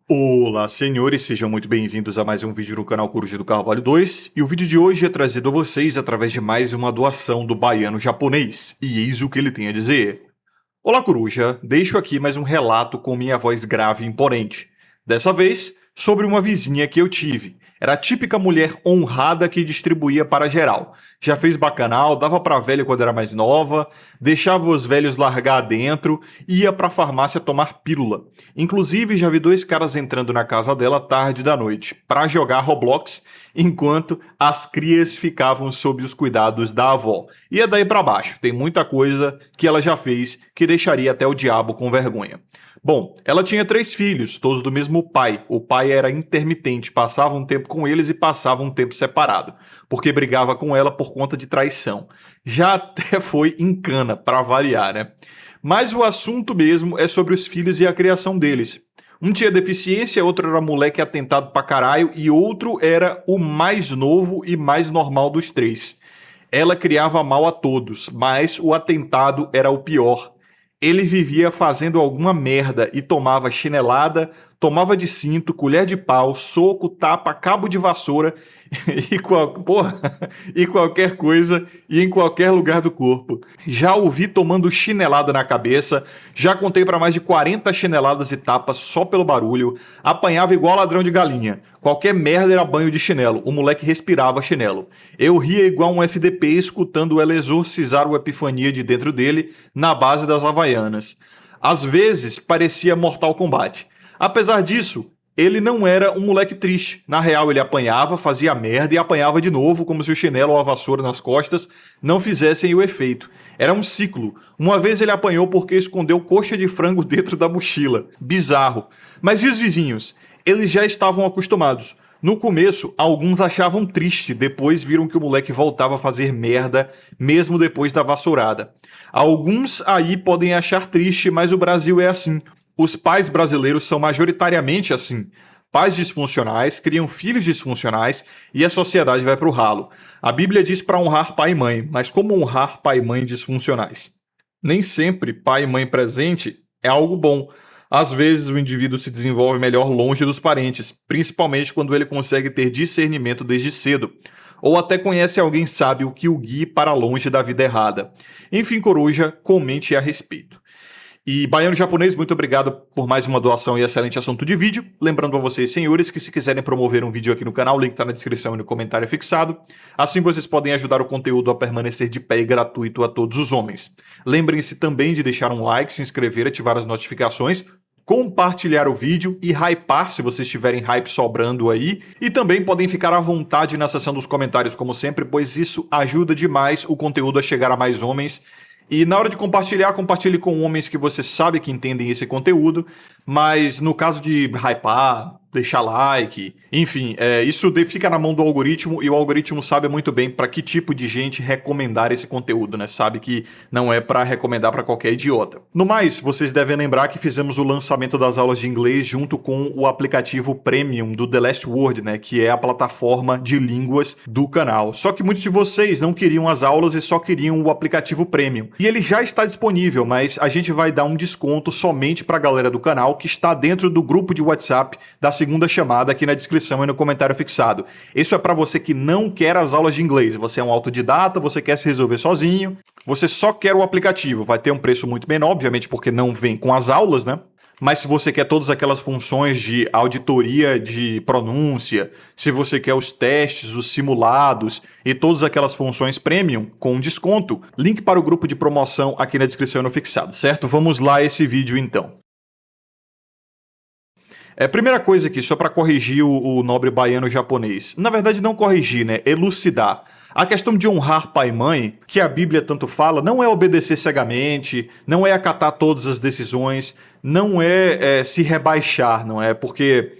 Olá, senhores, sejam muito bem-vindos a mais um vídeo no canal Coruja do Carvalho 2, e o vídeo de hoje é trazido a vocês através de mais uma doação do baiano japonês, e eis o que ele tem a dizer. Olá, Coruja, deixo aqui mais um relato com minha voz grave e imponente. Dessa vez, sobre uma vizinha que eu tive. Era a típica mulher honrada que distribuía para geral. Já fez bacanal, dava pra velha quando era mais nova, deixava os velhos largar dentro e ia pra farmácia tomar pílula. Inclusive, já vi dois caras entrando na casa dela tarde da noite pra jogar Roblox, enquanto as crias ficavam sob os cuidados da avó. Ia daí pra baixo, tem muita coisa que ela já fez que deixaria até o diabo com vergonha. Bom, ela tinha 3 filhos, todos do mesmo pai. O pai era intermitente, passava um tempo com eles e passava um tempo separado, porque brigava com ela por conta de traição. Já até foi em cana, pra variar, né? Mas o assunto mesmo é sobre os filhos e a criação deles. Um tinha deficiência, outro era moleque atentado pra caralho e outro era o mais novo e mais normal dos 3. Ela criava mal a todos, mas o atentado era o pior. Ele vivia fazendo alguma merda e tomava chinelada, tomava de cinto, colher de pau, soco, tapa, cabo de vassoura e qualquer coisa e em qualquer lugar do corpo. Já o vi tomando chinelada na cabeça, já contei para mais de 40 chineladas e tapas só pelo barulho, apanhava igual ladrão de galinha. Qualquer merda era banho de chinelo, o moleque respirava chinelo. Eu ria igual um FDP escutando ela exorcizar o Epifania de dentro dele na base das Havaianas. Às vezes parecia Mortal Kombat. Apesar disso, ele não era um moleque triste. Na real, ele apanhava, fazia merda e apanhava de novo, como se o chinelo ou a vassoura nas costas não fizessem o efeito. Era um ciclo. Uma vez ele apanhou porque escondeu coxa de frango dentro da mochila. Bizarro. Mas e os vizinhos? Eles já estavam acostumados. No começo, alguns achavam triste, depois viram que o moleque voltava a fazer merda, mesmo depois da vassourada. Alguns aí podem achar triste, mas o Brasil é assim. Os pais brasileiros são majoritariamente assim. Pais disfuncionais criam filhos disfuncionais e a sociedade vai pro ralo. A Bíblia diz para honrar pai e mãe, mas como honrar pai e mãe disfuncionais? Nem sempre pai e mãe presente é algo bom. Às vezes o indivíduo se desenvolve melhor longe dos parentes, principalmente quando ele consegue ter discernimento desde cedo, ou até conhece alguém sábio que o guie para longe da vida errada. Enfim, Coruja, comente a respeito. E baiano japonês, muito obrigado por mais uma doação e excelente assunto de vídeo. Lembrando a vocês, senhores, que se quiserem promover um vídeo aqui no canal, o link está na descrição e no comentário fixado. Assim vocês podem ajudar o conteúdo a permanecer de pé e gratuito a todos os homens. Lembrem-se também de deixar um like, se inscrever, ativar as notificações, compartilhar o vídeo e hypar se vocês tiverem hype sobrando aí. E também podem ficar à vontade na seção dos comentários, como sempre, pois isso ajuda demais o conteúdo a chegar a mais homens. E na hora de compartilhar, compartilhe com homens que você sabe que entendem esse conteúdo, mas no caso de hypar, deixar like, enfim, isso fica na mão do algoritmo e o algoritmo sabe muito bem para que tipo de gente recomendar esse conteúdo, né? Sabe que não é para recomendar para qualquer idiota. No mais, vocês devem lembrar que fizemos o lançamento das aulas de inglês junto com o aplicativo Premium do The Last Word, né? Que é a plataforma de línguas do canal. Só que muitos de vocês não queriam as aulas e só queriam o aplicativo Premium. E ele já está disponível, mas a gente vai dar um desconto somente para a galera do canal que está dentro do grupo de WhatsApp da segunda chamada aqui na descrição e no comentário fixado. Isso é para você que não quer as aulas de inglês. Você é um autodidata, você quer se resolver sozinho, você só quer o aplicativo. Vai ter um preço muito menor, obviamente porque não vem com as aulas, né? Mas se você quer todas aquelas funções de auditoria de pronúncia, se você quer os testes, os simulados e todas aquelas funções premium com desconto, link para o grupo de promoção aqui na descrição e no fixado, certo? Vamos lá a esse vídeo então. Primeira coisa aqui, só para corrigir o nobre baiano japonês. Na verdade, não corrigir, né? Elucidar. A questão de honrar pai e mãe, que a Bíblia tanto fala, não é obedecer cegamente, não é acatar todas as decisões, não é, se rebaixar, não é? Porque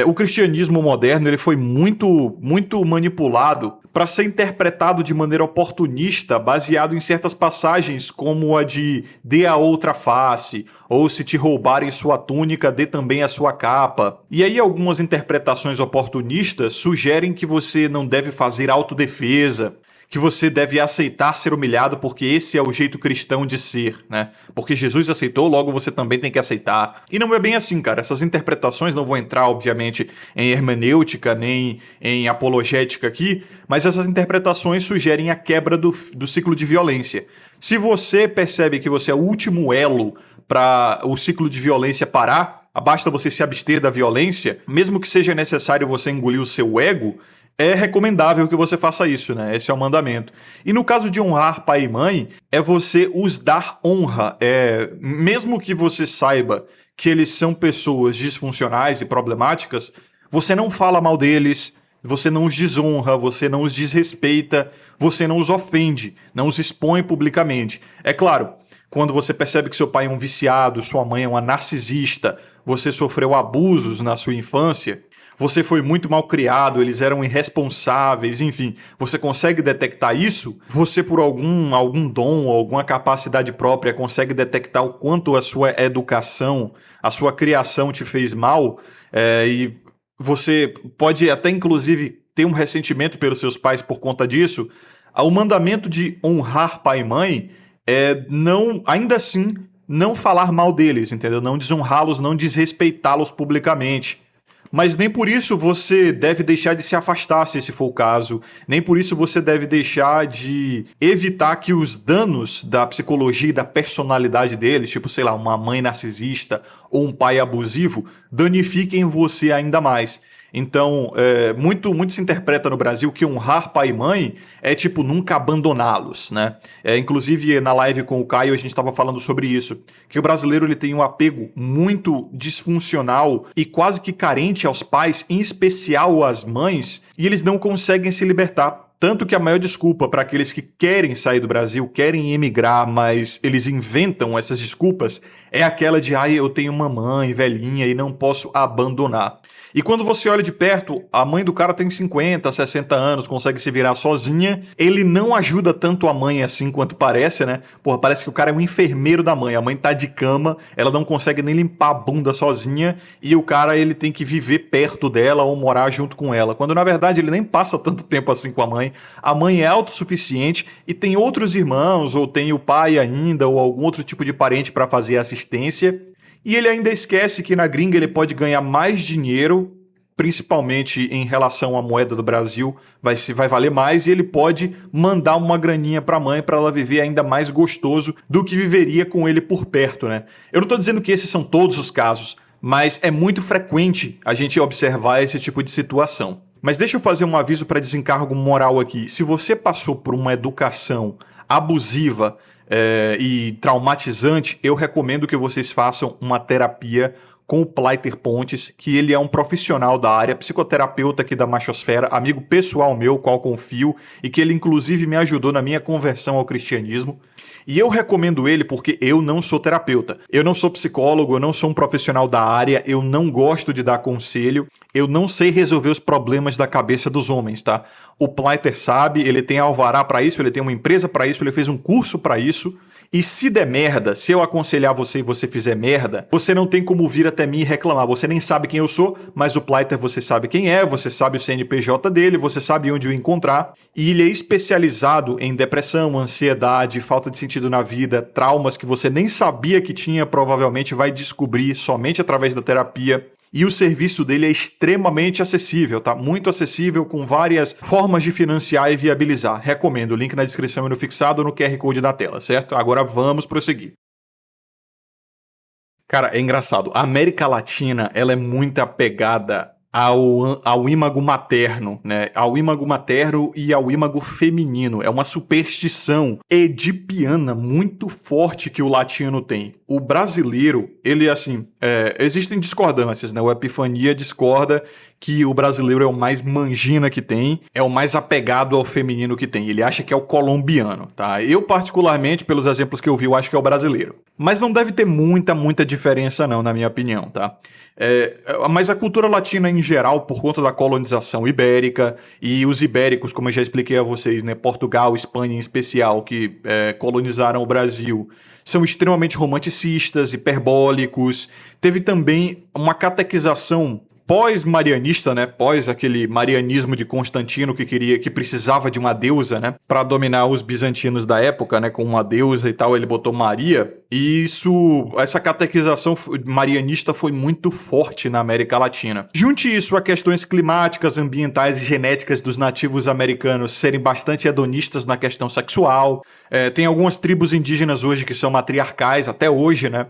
o cristianismo moderno ele foi muito manipulado para ser interpretado de maneira oportunista, baseado em certas passagens como a de dê a outra face, ou se te roubarem sua túnica, dê também a sua capa. E aí algumas interpretações oportunistas sugerem que você não deve fazer autodefesa, que você deve aceitar ser humilhado porque esse é o jeito cristão de ser, né? Porque Jesus aceitou, logo você também tem que aceitar. E não é bem assim, cara. Essas interpretações não vão entrar, obviamente, em hermenêutica nem em apologética aqui, mas essas interpretações sugerem a quebra do ciclo de violência. Se você percebe que você é o último elo para o ciclo de violência parar, basta você se abster da violência, mesmo que seja necessário você engolir o seu ego, é recomendável que você faça isso, né? Esse é o mandamento. E no caso de honrar pai e mãe, é você os dar honra. Mesmo que você saiba que eles são pessoas disfuncionais e problemáticas, você não fala mal deles, você não os desonra, você não os desrespeita, você não os ofende, não os expõe publicamente. É claro, quando você percebe que seu pai é um viciado, sua mãe é uma narcisista, você sofreu abusos na sua infância, você foi muito mal criado, eles eram irresponsáveis, enfim, você consegue detectar isso? Você, por algum dom, alguma capacidade própria, consegue detectar o quanto a sua educação, a sua criação te fez mal? E você pode até, inclusive, ter um ressentimento pelos seus pais por conta disso. O mandamento de honrar pai e mãe não, ainda assim, não falar mal deles, entendeu? Não desonrá-los, não desrespeitá-los publicamente. Mas nem por isso você deve deixar de se afastar, se esse for o caso. Nem por isso você deve deixar de evitar que os danos da psicologia e da personalidade deles, tipo, sei lá, uma mãe narcisista ou um pai abusivo, danifiquem você ainda mais. Então, muito se interpreta no Brasil que honrar pai e mãe é tipo nunca abandoná-los, né? Inclusive na live com o Caio a gente estava falando sobre isso, que o brasileiro ele tem um apego muito disfuncional e quase que carente aos pais, em especial às mães, e eles não conseguem se libertar. Tanto que a maior desculpa para aqueles que querem sair do Brasil, querem emigrar, mas eles inventam essas desculpas, é aquela de eu tenho uma mãe velhinha e não posso abandonar. E quando você olha de perto, a mãe do cara tem 50, 60 anos, consegue se virar sozinha. Ele não ajuda tanto a mãe assim quanto parece, né? Porra, parece que o cara é um enfermeiro da mãe. A mãe tá de cama, ela não consegue nem limpar a bunda sozinha. E o cara, ele tem que viver perto dela ou morar junto com ela. Quando, na verdade, ele nem passa tanto tempo assim com a mãe. A mãe é autossuficiente e tem outros irmãos, ou tem o pai ainda, ou algum outro tipo de parente para fazer assistência. E ele ainda esquece que na gringa ele pode ganhar mais dinheiro, principalmente em relação à moeda do Brasil, vai valer mais, e ele pode mandar uma graninha para a mãe para ela viver ainda mais gostoso do que viveria com ele por perto, né? Eu não estou dizendo que esses são todos os casos, mas é muito frequente a gente observar esse tipo de situação. Mas deixa eu fazer um aviso para desencargo moral aqui. Se você passou por uma educação abusiva, e traumatizante, eu recomendo que vocês façam uma terapia com o Pleiter Pontes, que ele é um profissional da área, psicoterapeuta aqui da Machosfera, amigo pessoal meu, qual confio, e que ele inclusive me ajudou na minha conversão ao cristianismo. E eu recomendo ele porque eu não sou terapeuta. Eu não sou psicólogo, eu não sou um profissional da área, eu não gosto de dar conselho, eu não sei resolver os problemas da cabeça dos homens, tá? O Pleiter sabe, ele tem alvará para isso, ele tem uma empresa para isso, ele fez um curso para isso. E se der merda, se eu aconselhar você e você fizer merda, você não tem como vir até mim e reclamar. Você nem sabe quem eu sou, mas o Pleiter você sabe quem é, você sabe o CNPJ dele, você sabe onde o encontrar. E ele é especializado em depressão, ansiedade, falta de sentido na vida, traumas que você nem sabia que tinha, provavelmente vai descobrir somente através da terapia. E o serviço dele é extremamente acessível, tá? Muito acessível, com várias formas de financiar e viabilizar. Recomendo, o link na descrição e no fixado ou no QR Code da tela, certo? Agora vamos prosseguir. Cara, é engraçado. A América Latina, ela é muito apegada ao ímago materno, né? Ao ímago materno e ao ímago feminino. É uma superstição edipiana muito forte que o latino tem. O brasileiro, ele assim, existem discordâncias, né? O Epifania discorda que o brasileiro é o mais mangina que tem, é o mais apegado ao feminino que tem. Ele acha que é o colombiano, tá? Eu, particularmente, pelos exemplos que eu vi, eu acho que é o brasileiro. Mas não deve ter muita diferença não, na minha opinião, tá? Mas a cultura latina em geral, por conta da colonização ibérica, e os ibéricos, como eu já expliquei a vocês, né? Portugal, Espanha em especial, que colonizaram o Brasil, são extremamente romanticistas, hiperbólicos. Teve também uma catequização pós-marianista, né? Pós aquele marianismo de Constantino que precisava de uma deusa, né? Para dominar os bizantinos da época, né? Com uma deusa e tal, ele botou Maria. E essa catequização marianista foi muito forte na América Latina. Junte isso a questões climáticas, ambientais e genéticas dos nativos americanos serem bastante hedonistas na questão sexual. Tem algumas tribos indígenas hoje que são matriarcais, até hoje, né?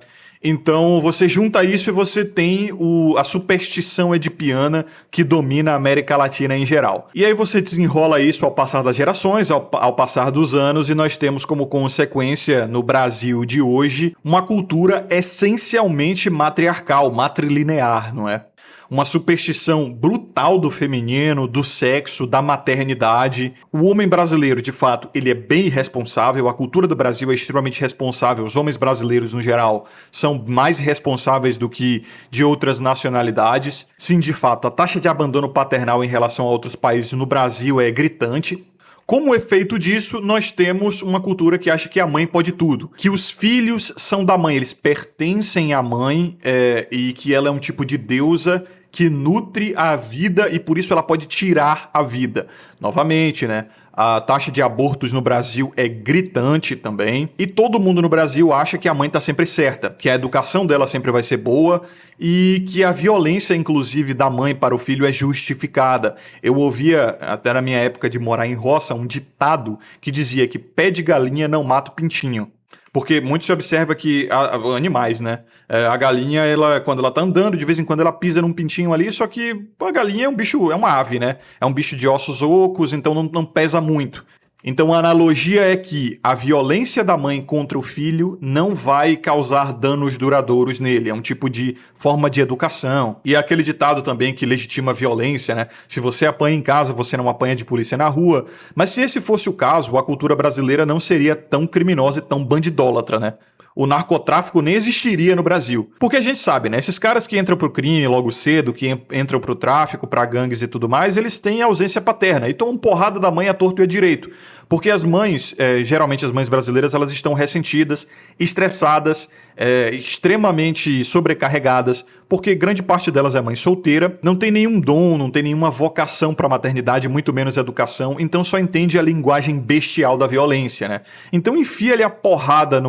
Então você junta isso e você tem a superstição edipiana que domina a América Latina em geral. E aí você desenrola isso ao passar das gerações, ao passar dos anos, e nós temos como consequência, no Brasil de hoje, uma cultura essencialmente matriarcal, matrilinear, não é? Uma superstição brutal do feminino, do sexo, da maternidade. O homem brasileiro, de fato, ele é bem irresponsável. A cultura do Brasil é extremamente responsável. Os homens brasileiros, no geral, são mais responsáveis do que de outras nacionalidades. Sim, de fato, a taxa de abandono paternal em relação a outros países no Brasil é gritante. Como efeito disso, nós temos uma cultura que acha que a mãe pode tudo. Que os filhos são da mãe, eles pertencem à mãe e que ela é um tipo de deusa que nutre a vida e por isso ela pode tirar a vida. Novamente, né? A taxa de abortos no Brasil é gritante também. E todo mundo no Brasil acha que a mãe está sempre certa, que a educação dela sempre vai ser boa e que a violência, inclusive, da mãe para o filho é justificada. Eu ouvia, até na minha época de morar em roça, um ditado que dizia que pé de galinha não mata o pintinho. Porque muito se observa que animais, né? A galinha, quando ela tá andando, de vez em quando ela pisa num pintinho ali, só que a galinha é um bicho, é uma ave, né? É um bicho de ossos ocos, então não pesa muito. Então a analogia é que a violência da mãe contra o filho não vai causar danos duradouros nele. É um tipo de forma de educação. E é aquele ditado também que legitima a violência, né? Se você apanha em casa, você não apanha de polícia na rua. Mas se esse fosse o caso, a cultura brasileira não seria tão criminosa e tão bandidólatra, né? O narcotráfico nem existiria no Brasil. Porque a gente sabe, né? Esses caras que entram pro crime logo cedo, que entram pro tráfico, pra gangues e tudo mais, eles têm ausência paterna e tomam porrada da mãe à torto e à direito. Porque as mães, geralmente as mães brasileiras, elas estão ressentidas, estressadas, extremamente sobrecarregadas, porque grande parte delas é mãe solteira, não tem nenhum dom, não tem nenhuma vocação para maternidade, muito menos educação, então só entende a linguagem bestial da violência, né? Então enfia-lhe a porrada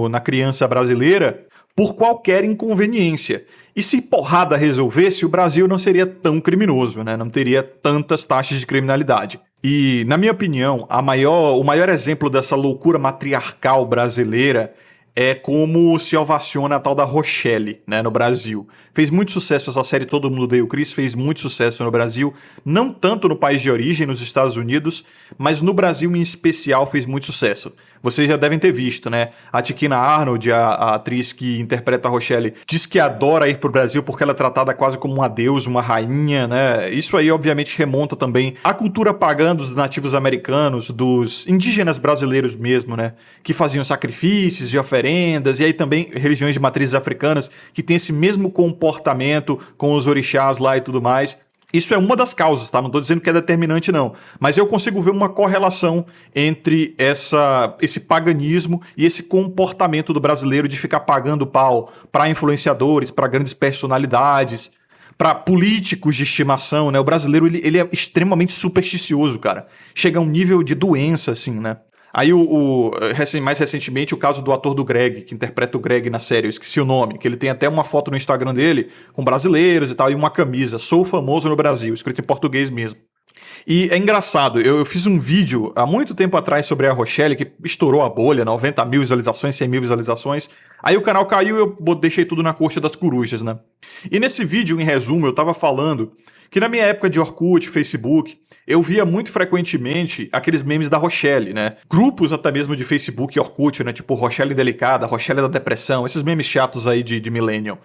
na criança brasileira por qualquer inconveniência. E se porrada resolvesse, o Brasil não seria tão criminoso, né? Não teria tantas taxas de criminalidade. E, na minha opinião, o maior exemplo dessa loucura matriarcal brasileira é como se ovaciona a tal da Rochelle, né, no Brasil. Fez muito sucesso essa série, Todo Mundo Odeia o Chris, fez muito sucesso no Brasil, não tanto no país de origem, nos Estados Unidos, mas no Brasil em especial fez muito sucesso. Vocês já devem ter visto, né? A Tiquina Arnold, a atriz que interpreta a Rochelle, diz que adora ir pro Brasil porque ela é tratada quase como uma deusa, uma rainha, né? Isso aí, obviamente, remonta também à cultura pagã dos nativos americanos, dos indígenas brasileiros mesmo, né? Que faziam sacrifícios e oferendas, e aí também religiões de matrizes africanas que têm esse mesmo comportamento com os orixás lá e tudo mais. Isso é uma das causas, tá? Não estou dizendo que é determinante, não. Mas eu consigo ver uma correlação entre esse paganismo e esse comportamento do brasileiro de ficar pagando pau para influenciadores, para grandes personalidades, para políticos de estimação, né? O brasileiro, ele é extremamente supersticioso, cara. Chega a um nível de doença, assim, né? Aí, mais recentemente, o caso do ator do Greg, que interpreta o Greg na série, eu esqueci o nome, que ele tem até uma foto no Instagram dele com brasileiros e tal, e uma camisa, "Sou famoso no Brasil", escrito em português mesmo. E é engraçado, eu fiz um vídeo há muito tempo atrás sobre a Rochelle, que estourou a bolha, 90 mil visualizações, 100 mil visualizações. Aí o canal caiu e eu deixei tudo na coxa das corujas, né? E nesse vídeo, em resumo, eu tava falando que na minha época de Orkut, Facebook, eu via muito frequentemente aqueles memes da Rochelle, né? Grupos até mesmo de Facebook e Orkut, né? Tipo Rochelle Delicada, Rochelle da Depressão, esses memes chatos aí de millennial.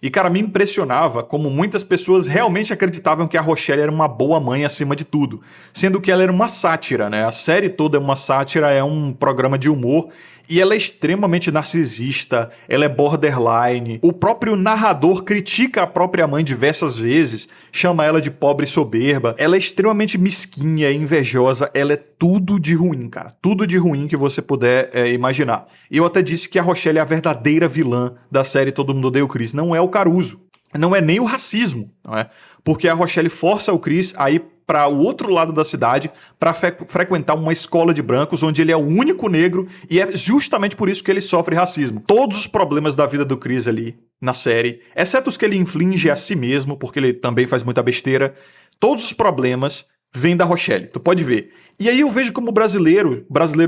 E, cara, me impressionava como muitas pessoas realmente acreditavam que a Rochelle era uma boa mãe acima de tudo. Sendo que ela era uma sátira, né? A série toda é uma sátira, é um programa de humor. E ela é extremamente narcisista, ela é borderline. O próprio narrador critica a própria mãe diversas vezes, chama ela de pobre soberba. Ela é extremamente mesquinha, invejosa, ela é tudo de ruim, cara. Tudo de ruim que você puder imaginar. E eu até disse que a Rochelle é a verdadeira vilã da série Todo Mundo Odeia o Chris, não é o Caruso. não é nem o racismo, não é? Porque a Rochelle força o Chris a ir para o outro lado da cidade para frequentar uma escola de brancos onde ele é o único negro e é justamente por isso que ele sofre racismo. Todos os problemas da vida do Chris ali na série, exceto os que ele inflige a si mesmo, porque ele também faz muita besteira, todos os problemas vêm da Rochelle, tu pode ver. E aí eu vejo como brasileiro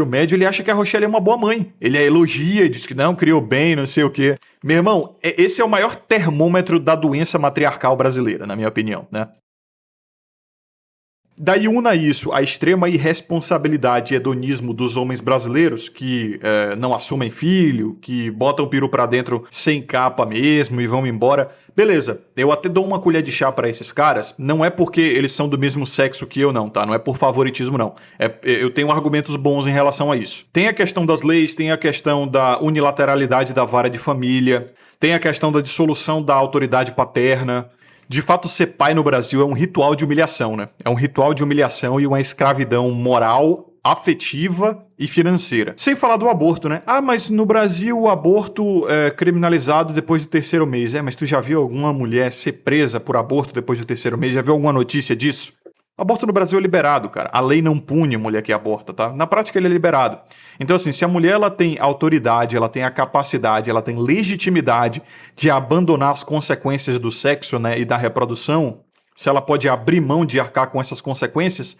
médio, ele acha que a Rochelle é uma boa mãe. Ele a elogia e diz que não, criou bem, não sei o quê. Meu irmão, esse é o maior termômetro da doença matriarcal brasileira, na minha opinião, né? Daí una isso a extrema irresponsabilidade e hedonismo dos homens brasileiros que não assumem filho, que botam o peru pra dentro sem capa mesmo e vão embora. Beleza, eu até dou uma colher de chá pra esses caras, não é porque eles são do mesmo sexo que eu não, tá? Não é por favoritismo não. Eu tenho argumentos bons em relação a isso. Tem a questão das leis, tem a questão da unilateralidade da vara de família, tem a questão da dissolução da autoridade paterna. De fato, ser pai no Brasil é um ritual de humilhação, né? É um ritual de humilhação e uma escravidão moral, afetiva e financeira. Sem falar do aborto, né? Ah, mas no Brasil o aborto é criminalizado depois do 3º mês. Mas tu já viu alguma mulher ser presa por aborto depois do 3º mês? Já viu alguma notícia disso? Aborto no Brasil é liberado, cara. A lei não pune a mulher que aborta, tá? Na prática ele é liberado. Então assim, se a mulher ela tem autoridade, ela tem a capacidade, ela tem legitimidade de abandonar as consequências do sexo, né, e da reprodução, se ela pode abrir mão de arcar com essas consequências,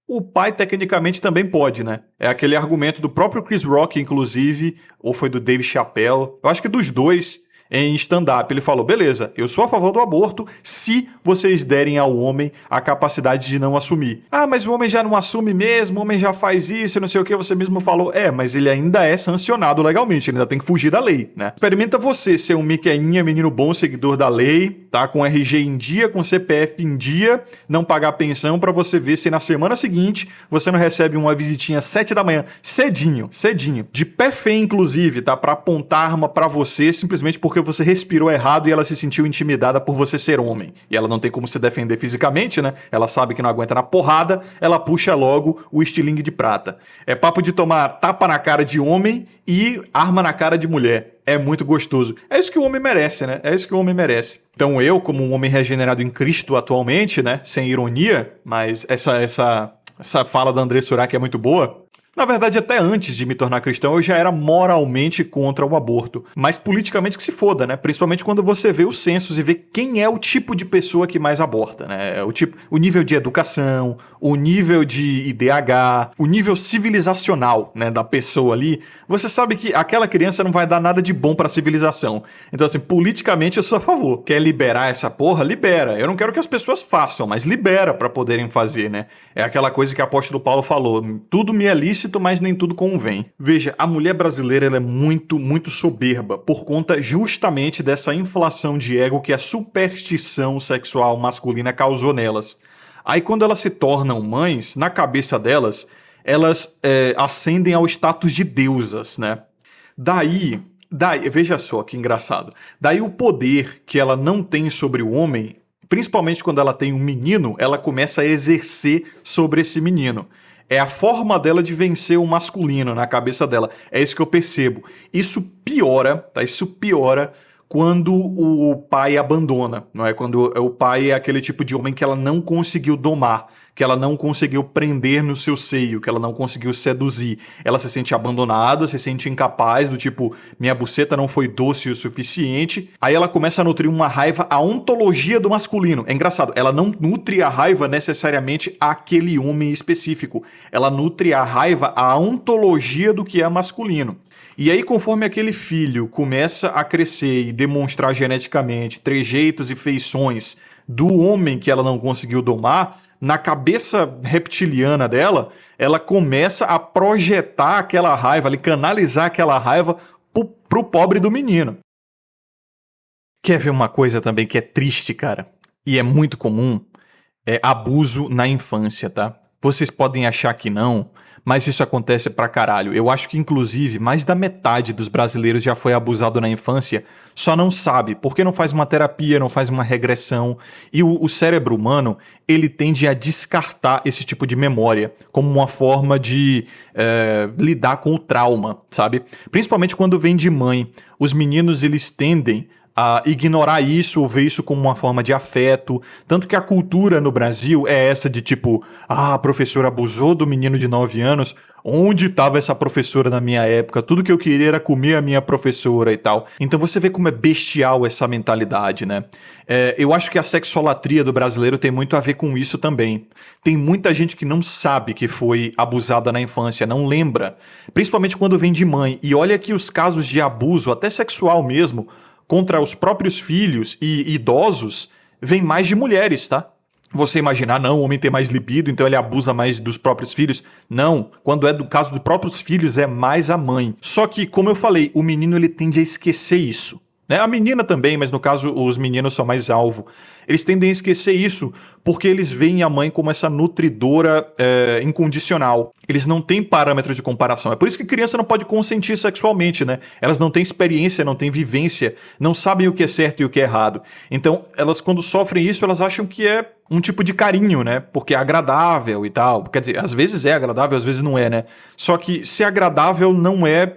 o pai tecnicamente também pode, né? É aquele argumento do próprio Chris Rock, inclusive, ou foi do Dave Chappelle, eu acho que dos dois, em stand-up. Ele falou, beleza, eu sou a favor do aborto se vocês derem ao homem a capacidade de não assumir. Ah, mas o homem já não assume mesmo, o homem já faz isso, não sei o que, você mesmo falou. Mas ele ainda é sancionado legalmente, ele ainda tem que fugir da lei, né? Experimenta você ser um miqueinha, menino bom, seguidor da lei, tá? Com RG em dia, com CPF em dia, não pagar pensão pra você ver se na semana seguinte você não recebe uma visitinha às 7 da manhã, cedinho, de pé feio inclusive, tá? Pra apontar arma pra você, simplesmente porque você respirou errado e ela se sentiu intimidada por você ser homem. E ela não tem como se defender fisicamente, né? Ela sabe que não aguenta na porrada, ela puxa logo o estilingue de prata. É papo de tomar tapa na cara de homem e arma na cara de mulher. É muito gostoso. É isso que o homem merece, né? É isso que o homem merece. Então eu, como um homem regenerado em Cristo atualmente, né? Sem ironia, mas essa fala da André Surak é muito boa. Na verdade, até antes de me tornar cristão, eu já era moralmente contra o aborto. Mas politicamente que se foda, né? Principalmente quando você vê os censos e vê quem é o tipo de pessoa que mais aborta, né? O nível de educação, o nível de IDH, o nível civilizacional, né, da pessoa ali. Você sabe que aquela criança não vai dar nada de bom pra civilização. Então, assim, politicamente eu sou a favor. Quer liberar essa porra? Libera. Eu não quero que as pessoas façam, mas libera pra poderem fazer, né? É aquela coisa que o apóstolo Paulo falou. Tudo me é lícito, mas nem tudo convém. Veja, a mulher brasileira ela é muito, muito soberba por conta justamente dessa inflação de ego que a superstição sexual masculina causou nelas. Aí quando elas se tornam mães, na cabeça delas, elas ascendem ao status de deusas, né? Daí, veja só que engraçado. Daí o poder que ela não tem sobre o homem, principalmente quando ela tem um menino, ela começa a exercer sobre esse menino. É a forma dela de vencer o masculino na cabeça dela. É isso que eu percebo. Isso piora, tá? Isso piora quando o pai abandona, não é? Quando o pai é aquele tipo de homem que ela não conseguiu domar, que ela não conseguiu prender no seu seio, que ela não conseguiu seduzir. Ela se sente abandonada, se sente incapaz, do tipo, minha buceta não foi doce o suficiente. Aí ela começa a nutrir uma raiva, a ontologia do masculino. É engraçado, ela não nutre a raiva necessariamente àquele homem específico. Ela nutre a raiva à ontologia do que é masculino. E aí, conforme aquele filho começa a crescer e demonstrar geneticamente trejeitos e feições do homem que ela não conseguiu domar, na cabeça reptiliana dela, ela começa a projetar aquela raiva, canalizar aquela raiva pro pobre do menino. Quer ver uma coisa também que é triste, cara? E é muito comum? É abuso na infância, tá? Vocês podem achar que não, mas isso acontece pra caralho. Eu acho que, inclusive, mais da metade dos brasileiros já foi abusado na infância, só não sabe, porque não faz uma terapia, não faz uma regressão. E o cérebro humano, ele tende a descartar esse tipo de memória como uma forma de lidar com o trauma, sabe? Principalmente quando vem de mãe. Os meninos, eles tendem a ignorar isso ou ver isso como uma forma de afeto. Tanto que a cultura no Brasil é essa de tipo, a professora abusou do menino de 9 anos. Onde estava essa professora na minha época? Tudo que eu queria era comer a minha professora e tal. Então você vê como é bestial essa mentalidade, né? Eu acho que a sexolatria do brasileiro tem muito a ver com isso também. Tem muita gente que não sabe que foi abusada na infância, não lembra. Principalmente quando vem de mãe. E olha que os casos de abuso, até sexual mesmo, contra os próprios filhos e idosos, vem mais de mulheres, tá? Você imaginar, não, o homem tem mais libido, então ele abusa mais dos próprios filhos. Não, quando é do caso dos próprios filhos, é mais a mãe. Só que, como eu falei, o menino ele tende a esquecer isso. Né? A menina também, mas no caso os meninos são mais alvo. Eles tendem a esquecer isso porque eles veem a mãe como essa nutridora incondicional. Eles não têm parâmetro de comparação. É por isso que criança não pode consentir sexualmente, né? Elas não têm experiência, não têm vivência, não sabem o que é certo e o que é errado. Então, elas quando sofrem isso, elas acham que é um tipo de carinho, né? Porque é agradável e tal. Quer dizer, às vezes é agradável, às vezes não é, né? Só que se agradável não é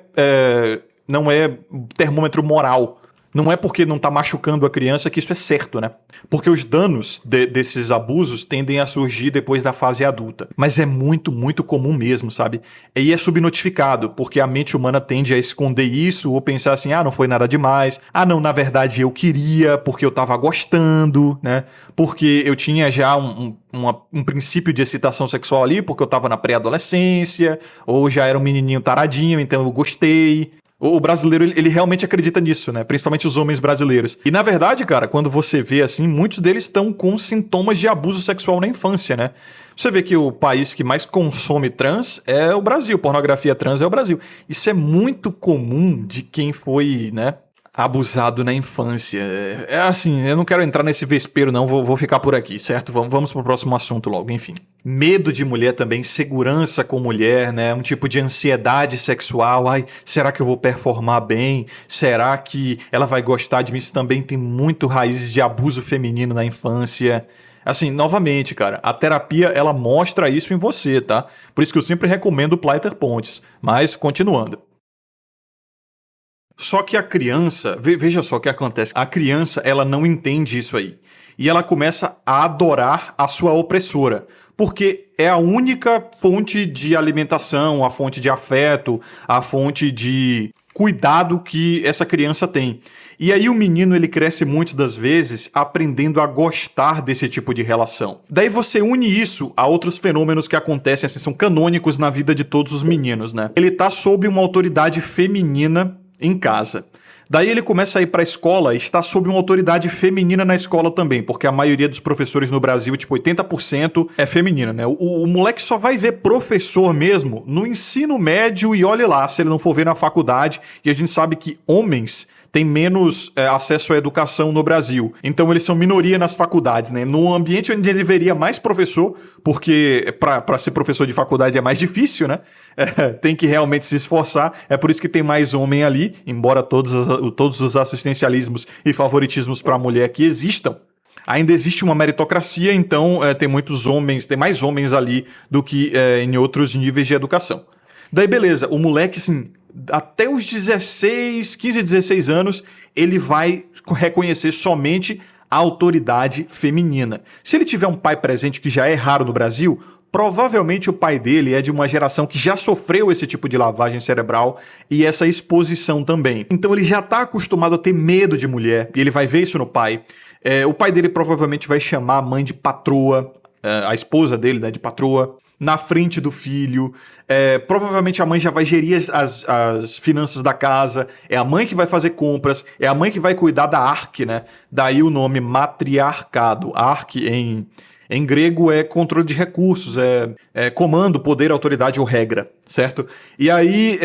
termômetro moral. Não é porque não está machucando a criança que isso é certo, né? Porque os danos desses abusos tendem a surgir depois da fase adulta. Mas é muito, muito comum mesmo, sabe? E é subnotificado, porque a mente humana tende a esconder isso ou pensar assim, não foi nada demais. Não, na verdade eu queria, porque eu estava gostando, né? Porque eu tinha já um princípio de excitação sexual ali, porque eu estava na pré-adolescência, ou já era um menininho taradinho, então eu gostei. O brasileiro, ele realmente acredita nisso, né? Principalmente os homens brasileiros. E, na verdade, cara, quando você vê assim, muitos deles estão com sintomas de abuso sexual na infância, né? Você vê que o país que mais consome trans é o Brasil. Pornografia trans é o Brasil. Isso é muito comum de quem foi, né, abusado na infância. É assim, eu não quero entrar nesse vespeiro não, vou ficar por aqui, certo? Vamos pro próximo assunto logo, enfim. Medo de mulher também, insegurança com mulher, né? Um tipo de ansiedade sexual. Será que eu vou performar bem? Será que ela vai gostar de mim? Isso também tem muito raízes de abuso feminino na infância. Assim, novamente, cara, a terapia, ela mostra isso em você, tá? Por isso que eu sempre recomendo o Pleiter Pontes. Mas, continuando. Só que a criança, veja só o que acontece. A criança, ela não entende isso aí. E ela começa a adorar a sua opressora. Porque é a única fonte de alimentação, a fonte de afeto, a fonte de cuidado que essa criança tem. E aí o menino, ele cresce muitas das vezes aprendendo a gostar desse tipo de relação. Daí você une isso a outros fenômenos que acontecem, assim, são canônicos na vida de todos os meninos, né? Ele tá sob uma autoridade feminina em casa. Daí ele começa a ir para a escola e está sob uma autoridade feminina na escola também, porque a maioria dos professores no Brasil, tipo 80%, é feminina, né? O moleque só vai ver professor mesmo no ensino médio e olhe lá, se ele não for ver na faculdade, e a gente sabe que homens têm menos acesso à educação no Brasil. Então eles são minoria nas faculdades, né? No ambiente onde ele veria mais professor, porque para ser professor de faculdade é mais difícil, né? Tem que realmente se esforçar. É por isso que tem mais homem ali, embora todos os assistencialismos e favoritismos para a mulher que existam. Ainda existe uma meritocracia, então tem muitos homens, tem mais homens ali do que em outros níveis de educação. Daí beleza, o moleque assim, até os 15, 16 anos, ele vai reconhecer somente a autoridade feminina. Se ele tiver um pai presente, que já é raro no Brasil, provavelmente o pai dele é de uma geração que já sofreu esse tipo de lavagem cerebral e essa exposição também. Então ele já está acostumado a ter medo de mulher, e ele vai ver isso no pai. O pai dele provavelmente vai chamar a mãe de patroa, a esposa dele, né, de patroa, na frente do filho. Provavelmente a mãe já vai gerir as finanças da casa, é a mãe que vai fazer compras, é a mãe que vai cuidar da arque, né? Daí o nome matriarcado. Arque em grego é controle de recursos, é comando, poder, autoridade ou regra, certo? E aí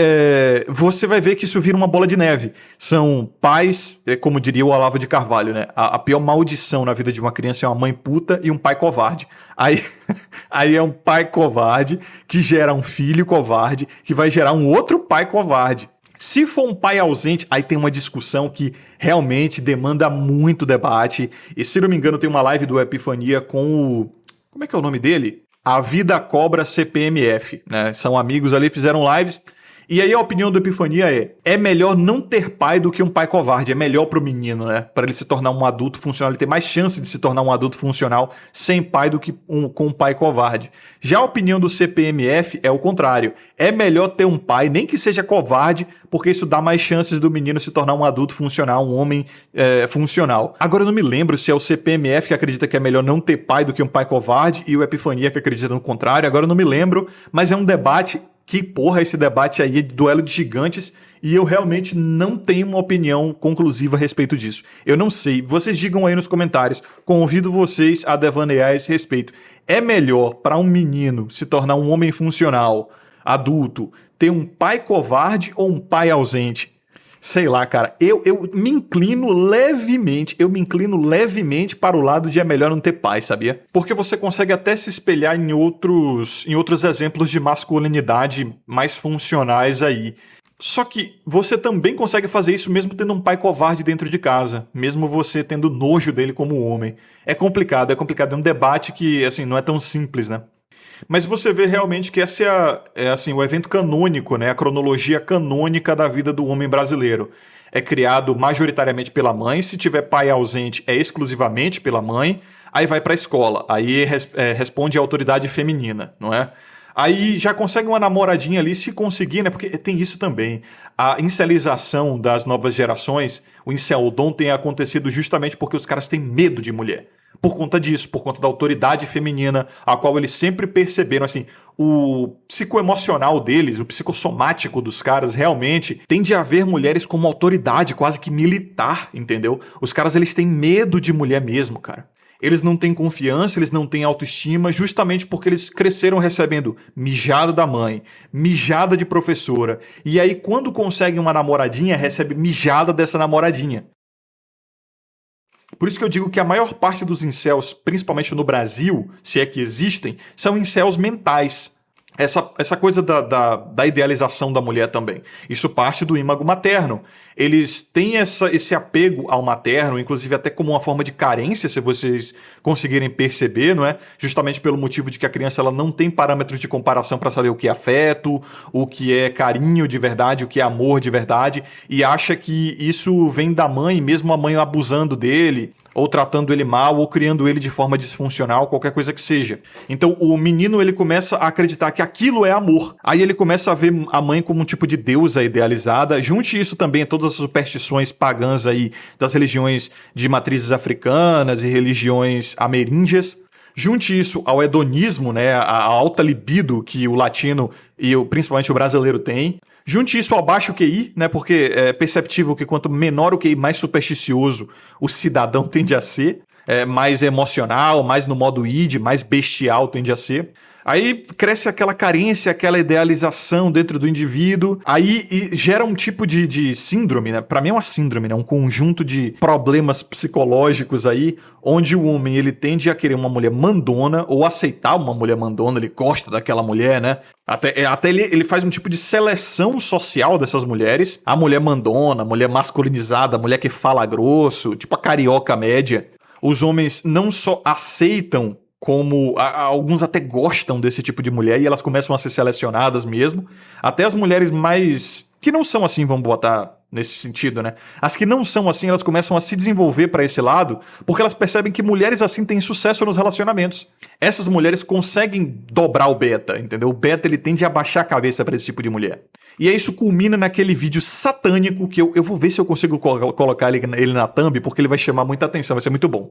você vai ver que isso vira uma bola de neve. São pais, como diria o Olavo de Carvalho, né? A pior maldição na vida de uma criança é uma mãe puta e um pai covarde. Aí é um pai covarde que gera um filho covarde que vai gerar um outro pai covarde. Se for um pai ausente, aí tem uma discussão que realmente demanda muito debate. E se não me engano, tem uma live do Epifania com o... Como é que é o nome dele? A Vida Cobra CPMF, né? São amigos ali, fizeram lives. E aí a opinião do Epifania é melhor não ter pai do que um pai covarde, é melhor pro menino, né? Para ele se tornar um adulto funcional, ele ter mais chance de se tornar um adulto funcional sem pai do que com um pai covarde. Já a opinião do CPMF é o contrário, é melhor ter um pai, nem que seja covarde, porque isso dá mais chances do menino se tornar um adulto funcional, um homem funcional. Agora eu não me lembro se é o CPMF que acredita que é melhor não ter pai do que um pai covarde e o Epifania que acredita no contrário, agora eu não me lembro, mas é um debate. Que porra, esse debate aí é de duelo de gigantes e eu realmente não tenho uma opinião conclusiva a respeito disso. Eu não sei, vocês digam aí nos comentários, convido vocês a devanear a esse respeito. É melhor para um menino se tornar um homem funcional, adulto, ter um pai covarde ou um pai ausente? Sei lá, cara, eu me inclino levemente para o lado de é melhor não ter pai, sabia? Porque você consegue até se espelhar em outros exemplos de masculinidade mais funcionais aí. Só que você também consegue fazer isso mesmo tendo um pai covarde dentro de casa, mesmo você tendo nojo dele como homem. É complicado, é um debate que, assim, não é tão simples, né? Mas você vê realmente que esse é assim, o evento canônico, né? A cronologia canônica da vida do homem brasileiro. É criado majoritariamente pela mãe, se tiver pai ausente é exclusivamente pela mãe, aí vai para a escola, aí responde à autoridade feminina, não é? Aí já consegue uma namoradinha ali, se conseguir, né? Porque tem isso também. A incelização das novas gerações, o inceldom tem acontecido justamente porque os caras têm medo de mulher. Por conta disso, por conta da autoridade feminina, a qual eles sempre perceberam, assim, o psicoemocional deles, o psicossomático dos caras, realmente, tende a ver mulheres como autoridade quase que militar, entendeu? Os caras, eles têm medo de mulher mesmo, cara. Eles não têm confiança, eles não têm autoestima, justamente porque eles cresceram recebendo mijada da mãe, mijada de professora, e aí quando conseguem uma namoradinha, recebe mijada dessa namoradinha. Por isso que eu digo que a maior parte dos incels, principalmente no Brasil, se é que existem, são incels mentais. Essa coisa da idealização da mulher também. Isso parte do imago materno. Eles têm esse apego ao materno, inclusive até como uma forma de carência, se vocês conseguirem perceber, não é? Justamente pelo motivo de que a criança ela não tem parâmetros de comparação para saber o que é afeto, o que é carinho de verdade, o que é amor de verdade, e acha que isso vem da mãe, mesmo a mãe abusando dele, ou tratando ele mal, ou criando ele de forma disfuncional, qualquer coisa que seja. Então o menino ele começa a acreditar que aquilo é amor. Aí ele começa a ver a mãe como um tipo de deusa idealizada. Junte isso também a todas as superstições pagãs aí das religiões de matrizes africanas e religiões ameríndias. Junte isso ao hedonismo, né, a alta libido que o latino e principalmente o brasileiro tem. Junte isso ao baixo QI, né, porque é perceptível que quanto menor o QI, mais supersticioso o cidadão tende a ser, mais emocional, mais no modo id, mais bestial tende a ser. Aí cresce aquela carência, aquela idealização dentro do indivíduo, aí gera um tipo de síndrome, né? Pra mim é uma síndrome, né? Um conjunto de problemas psicológicos aí, onde o homem ele tende a querer uma mulher mandona, ou aceitar uma mulher mandona, ele gosta daquela mulher, né? Até ele faz um tipo de seleção social dessas mulheres, a mulher mandona, a mulher masculinizada, a mulher que fala grosso, tipo a carioca média. Os homens não só aceitam como alguns até gostam desse tipo de mulher e elas começam a ser selecionadas mesmo. Até as mulheres mais que não são assim, vamos botar nesse sentido, né? As que não são assim, elas começam a se desenvolver para esse lado porque elas percebem que mulheres assim têm sucesso nos relacionamentos. Essas mulheres conseguem dobrar o beta, entendeu? O beta ele tende a baixar a cabeça para esse tipo de mulher. E aí isso culmina naquele vídeo satânico que eu vou ver se eu consigo colocar ele na thumb porque ele vai chamar muita atenção, vai ser muito bom.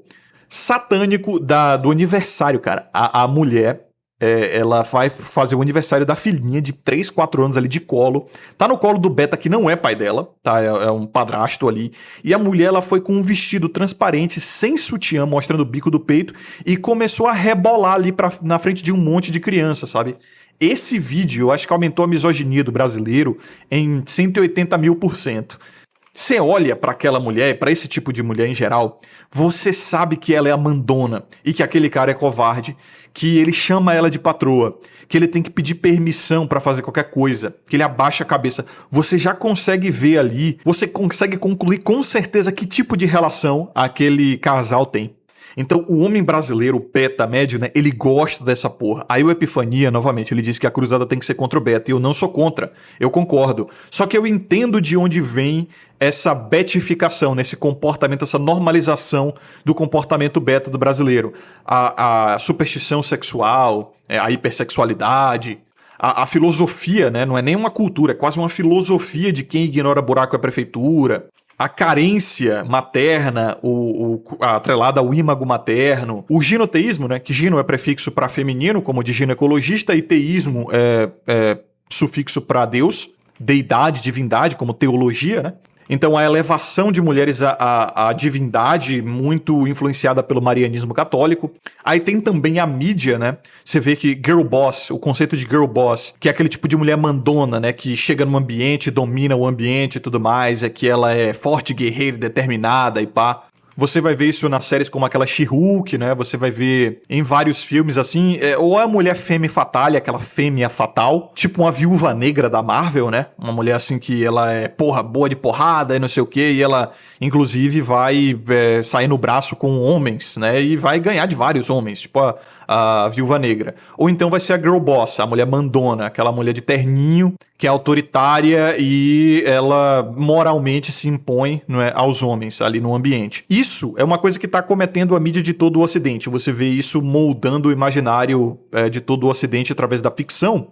Satânico do aniversário, cara. A mulher, ela vai fazer o aniversário da filhinha de 3, 4 anos ali de colo. Tá no colo do beta que não é pai dela, tá? É um padrasto ali. E a mulher, ela foi com um vestido transparente, sem sutiã, mostrando o bico do peito, e começou a rebolar ali na frente de um monte de criança, sabe? Esse vídeo, eu acho que aumentou a misoginia do brasileiro em 180.000%. Você olha para aquela mulher, para esse tipo de mulher em geral, você sabe que ela é a mandona e que aquele cara é covarde, que ele chama ela de patroa, que ele tem que pedir permissão para fazer qualquer coisa, que ele abaixa a cabeça. Você já consegue ver ali, você consegue concluir com certeza que tipo de relação aquele casal tem. Então, o homem brasileiro, o beta médio, né, ele gosta dessa porra. Aí o Epifania, novamente, ele diz que a cruzada tem que ser contra o beta, e eu não sou contra, eu concordo. Só que eu entendo de onde vem essa betificação, né, esse comportamento, essa normalização do comportamento beta do brasileiro. A superstição sexual, a hipersexualidade, a filosofia, né, não é nem uma cultura, é quase uma filosofia de quem ignora buraco é prefeitura. A carência materna, atrelada ao ímago materno, o ginoteísmo, né, que gino é prefixo para feminino, como de ginecologista, e teísmo é sufixo para Deus, deidade, divindade, como teologia, né? Então a elevação de mulheres à divindade, muito influenciada pelo marianismo católico. Aí tem também a mídia, né? Você vê que girl boss, o conceito de girl boss, que é aquele tipo de mulher mandona, né? Que chega no ambiente, domina o ambiente e tudo mais, é que ela é forte, guerreira, determinada e pá. Você vai ver isso nas séries como aquela She-Hulk, né? Você vai ver em vários filmes, assim, ou a mulher femme fatale, aquela fêmea fatal, tipo uma viúva negra da Marvel, né? Uma mulher, assim, que ela é, boa de porrada e não sei o quê, e ela, inclusive, vai sair no braço com homens, né? E vai ganhar de vários homens, tipo a viúva negra. Ou então vai ser a girl boss, a mulher mandona, aquela mulher de terninho, que é autoritária e ela moralmente se impõe, não é, aos homens ali no ambiente. Isso é uma coisa que está cometendo a mídia de todo o Ocidente. Você vê isso moldando o imaginário de todo o Ocidente através da ficção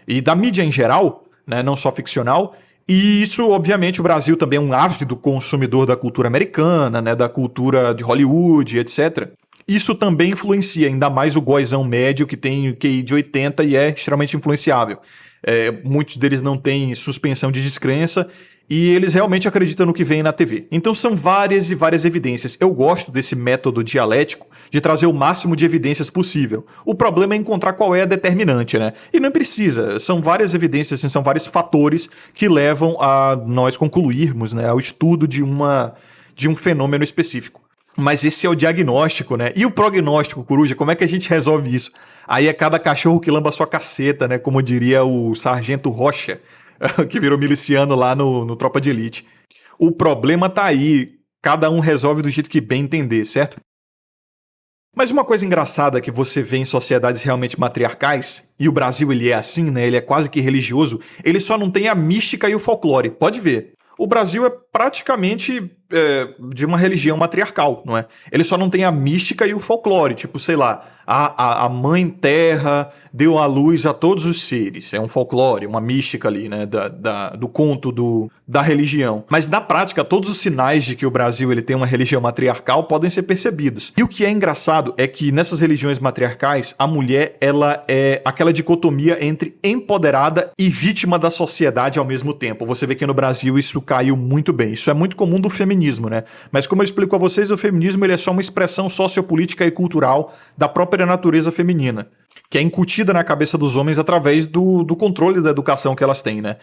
e da mídia em geral, né, não só ficcional. E isso, obviamente, o Brasil também é um ávido consumidor da cultura americana, né, da cultura de Hollywood, etc. Isso também influencia, ainda mais o goizão médio que tem QI de 80 e é extremamente influenciável. Muitos deles não têm suspensão de descrença e eles realmente acreditam no que vem na TV. Então são várias e várias evidências. Eu gosto desse método dialético de trazer o máximo de evidências possível. O problema é encontrar qual é a determinante, né? E não precisa. São várias evidências, assim, são vários fatores que levam a nós concluirmos, né, ao estudo de um fenômeno específico. Mas esse é o diagnóstico, né? E o prognóstico, Coruja, como é que a gente resolve isso? Aí é cada cachorro que lamba a sua caceta, né? Como diria o Sargento Rocha, que virou miliciano lá no Tropa de Elite. O problema tá aí. Cada um resolve do jeito que bem entender, certo? Mas uma coisa engraçada que você vê em sociedades realmente matriarcais, e o Brasil ele é assim, né? Ele é quase que religioso, ele só não tem a mística e o folclore. Pode ver. O Brasil é praticamente de uma religião matriarcal, não é? Ele só não tem a mística e o folclore, tipo, sei lá, a mãe terra deu à luz a todos os seres. É um folclore, uma mística ali, né? Do conto da religião. Mas na prática, todos os sinais de que o Brasil ele tem uma religião matriarcal podem ser percebidos. E o que é engraçado é que nessas religiões matriarcais, a mulher ela é aquela dicotomia entre empoderada e vítima da sociedade ao mesmo tempo. Você vê que no Brasil isso caiu muito bem. Isso é muito comum do feminismo, né? Mas como eu explico a vocês, o feminismo ele é só uma expressão sociopolítica e cultural da própria natureza feminina, que é incutida na cabeça dos homens através do controle da educação que elas têm, né?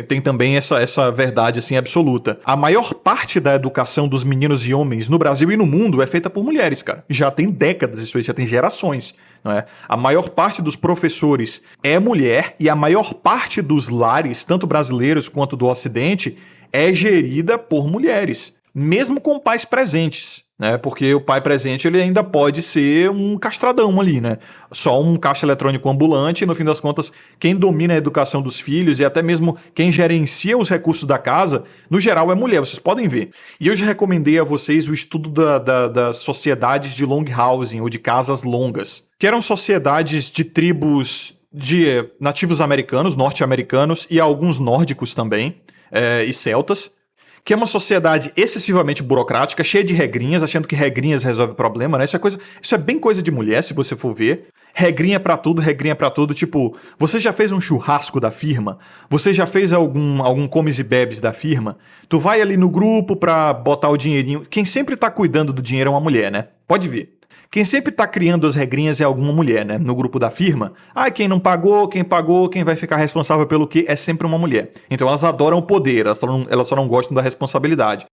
Tem também essa verdade assim absoluta. A maior parte da educação dos meninos e homens no Brasil e no mundo é feita por mulheres, cara. Já tem décadas isso aí, já tem gerações. Não é? A maior parte dos professores é mulher e a maior parte dos lares, tanto brasileiros quanto do Ocidente, é gerida por mulheres, mesmo com pais presentes, né? Porque o pai presente ele ainda pode ser um castradão ali, né? Só um caixa eletrônico ambulante e no fim das contas quem domina a educação dos filhos e até mesmo quem gerencia os recursos da casa, no geral é mulher, vocês podem ver. E eu já recomendei a vocês o estudo das sociedades de long housing ou de casas longas, que eram sociedades de tribos de nativos americanos, norte-americanos e alguns nórdicos também, e celtas, que é uma sociedade excessivamente burocrática, cheia de regrinhas, achando que regrinhas resolvem o problema, né? Isso é bem coisa de mulher, se você for ver. Regrinha pra tudo, tipo, você já fez um churrasco da firma? Você já fez algum comes e bebes da firma? Tu vai ali no grupo pra botar o dinheirinho. Quem sempre tá cuidando do dinheiro é uma mulher, né? Pode ver. Quem sempre tá criando as regrinhas é alguma mulher, né? No grupo da firma. Quem não pagou, quem vai ficar responsável pelo quê é sempre uma mulher. Então elas adoram o poder, elas só não gostam da responsabilidade.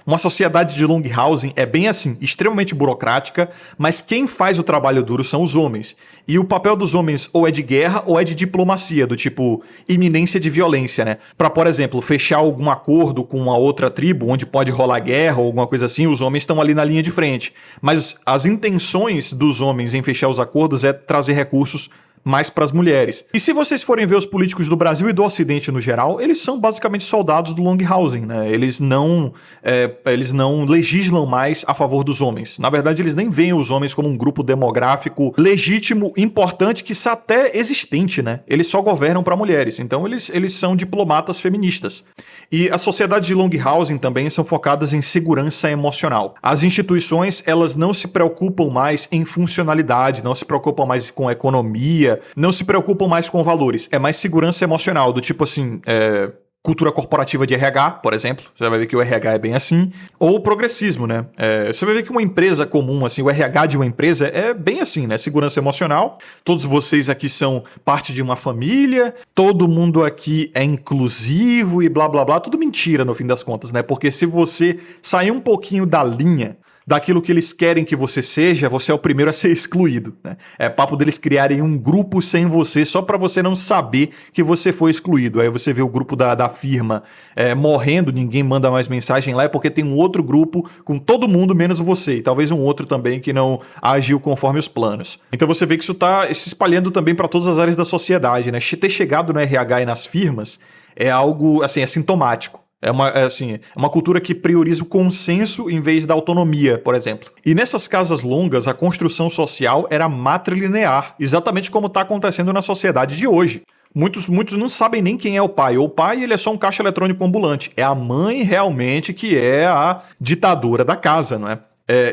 Uma sociedade de Longhausen é bem assim, extremamente burocrática, mas quem faz o trabalho duro são os homens. E o papel dos homens ou é de guerra ou é de diplomacia, do tipo iminência de violência, né? Pra, por exemplo, fechar algum acordo com uma outra tribo, onde pode rolar guerra ou alguma coisa assim, os homens estão ali na linha de frente. Mas as intenções dos homens em fechar os acordos é trazer recursos mais para as mulheres. E se vocês forem ver os políticos do Brasil e do Ocidente no geral, eles são basicamente soldados do Longhausen, né? Eles não legislam mais a favor dos homens. Na verdade, eles nem veem os homens como um grupo demográfico legítimo, importante, quiçá até existente, né? Eles só governam para mulheres. Então, eles são diplomatas feministas. E as sociedades de Longhausen também são focadas em segurança emocional. As instituições, elas não se preocupam mais em funcionalidade, não se preocupam mais com economia, não se preocupam mais com valores. É mais segurança emocional, do tipo assim, cultura corporativa de RH, por exemplo. Você vai ver que o RH é bem assim. Ou progressismo, né? Você vai ver que uma empresa comum, assim, o RH de uma empresa é bem assim, né? Segurança emocional. Todos vocês aqui são parte de uma família. Todo mundo aqui é inclusivo e blá, blá, blá. Tudo mentira, no fim das contas, né? Porque se você sair um pouquinho da linha daquilo que eles querem que você seja, você é o primeiro a ser excluído, né? É papo deles criarem um grupo sem você, só pra você não saber que você foi excluído. Aí você vê o grupo da firma morrendo, ninguém manda mais mensagem lá, é porque tem um outro grupo com todo mundo menos você, e talvez um outro também que não agiu conforme os planos. Então você vê que isso tá se espalhando também para todas as áreas da sociedade, né? Ter chegado no RH e nas firmas é algo, assim, é sintomático. É uma cultura que prioriza o consenso em vez da autonomia, por exemplo. E nessas casas longas, a construção social era matrilinear, exatamente como está acontecendo na sociedade de hoje. Muitos não sabem nem quem é o pai. O pai, ele é só um caixa eletrônico ambulante. É a mãe realmente que é a ditadora da casa, não é?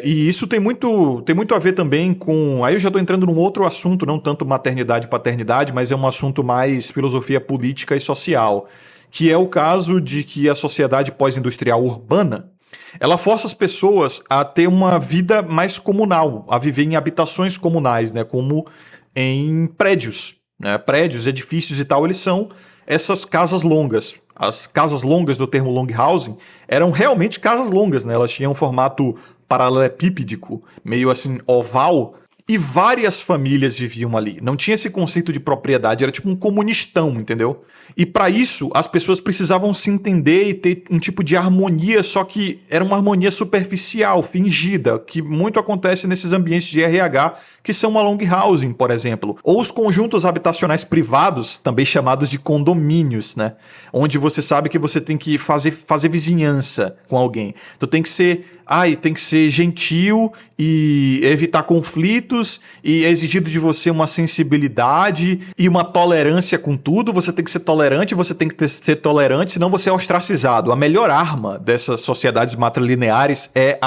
E isso tem muito a ver também com... Aí eu já estou entrando num outro assunto, não tanto maternidade e paternidade, mas é um assunto mais filosofia política e social, que é o caso de que a sociedade pós-industrial urbana, ela força as pessoas a ter uma vida mais comunal, a viver em habitações comunais, né, como em prédios, né, prédios, edifícios e tal, eles são essas casas longas. As casas longas do termo Longhausen eram realmente casas longas, né, elas tinham um formato paralelepípedico, meio assim oval, e várias famílias viviam ali. Não tinha esse conceito de propriedade, era tipo um comunistão, entendeu? E para isso, as pessoas precisavam se entender e ter um tipo de harmonia, só que era uma harmonia superficial, fingida, que muito acontece nesses ambientes de RH, que são uma Longhausen, por exemplo. Ou os conjuntos habitacionais privados, também chamados de condomínios, né? Onde você sabe que você tem que fazer vizinhança com alguém. Então tem que ser gentil e evitar conflitos, e é exigido de você uma sensibilidade e uma tolerância com tudo. Você tem que ser tolerante, você tem que ser tolerante, senão você é ostracizado. A melhor arma dessas sociedades matrilineares é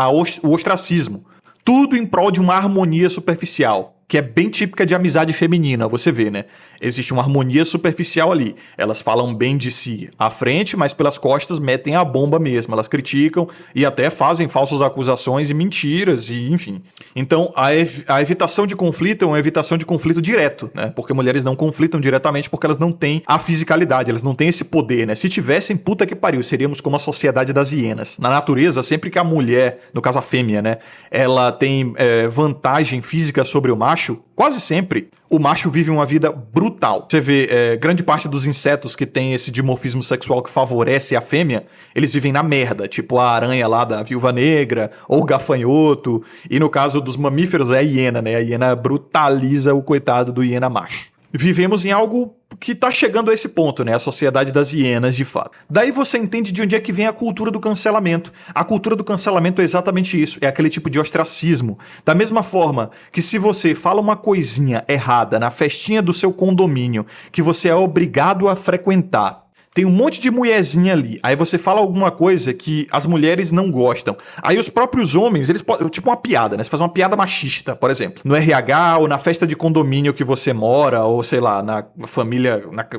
o ostracismo. Tudo em prol de uma harmonia superficial, que é bem típica de amizade feminina, você vê, né? Existe uma harmonia superficial ali. Elas falam bem de si à frente, mas pelas costas metem a bomba mesmo. Elas criticam e até fazem falsas acusações e mentiras, e enfim. Então, a evitação de conflito é uma evitação de conflito direto, né? Porque mulheres não conflitam diretamente porque elas não têm a fisicalidade, elas não têm esse poder, né? Se tivessem, puta que pariu, seríamos como a sociedade das hienas. Na natureza, sempre que a mulher, no caso a fêmea, né? Ela tem vantagem física sobre o macho, quase sempre o macho vive uma vida brutal. Você vê, grande parte dos insetos que tem esse dimorfismo sexual que favorece a fêmea, eles vivem na merda, tipo a aranha lá da Viúva Negra, ou o gafanhoto, e no caso dos mamíferos é a hiena, né? A hiena brutaliza o coitado do hiena macho. Vivemos em algo que tá chegando a esse ponto, né? A sociedade das hienas, de fato. Daí você entende de onde é que vem a cultura do cancelamento. A cultura do cancelamento é exatamente isso, é aquele tipo de ostracismo. Da mesma forma que se você fala uma coisinha errada na festinha do seu condomínio, que você é obrigado a frequentar, tem um monte de mulherzinha ali. Aí você fala alguma coisa que as mulheres não gostam. Aí os próprios homens, eles podem... Tipo uma piada, né? Você faz uma piada machista, por exemplo. No RH ou na festa de condomínio que você mora, ou sei lá, na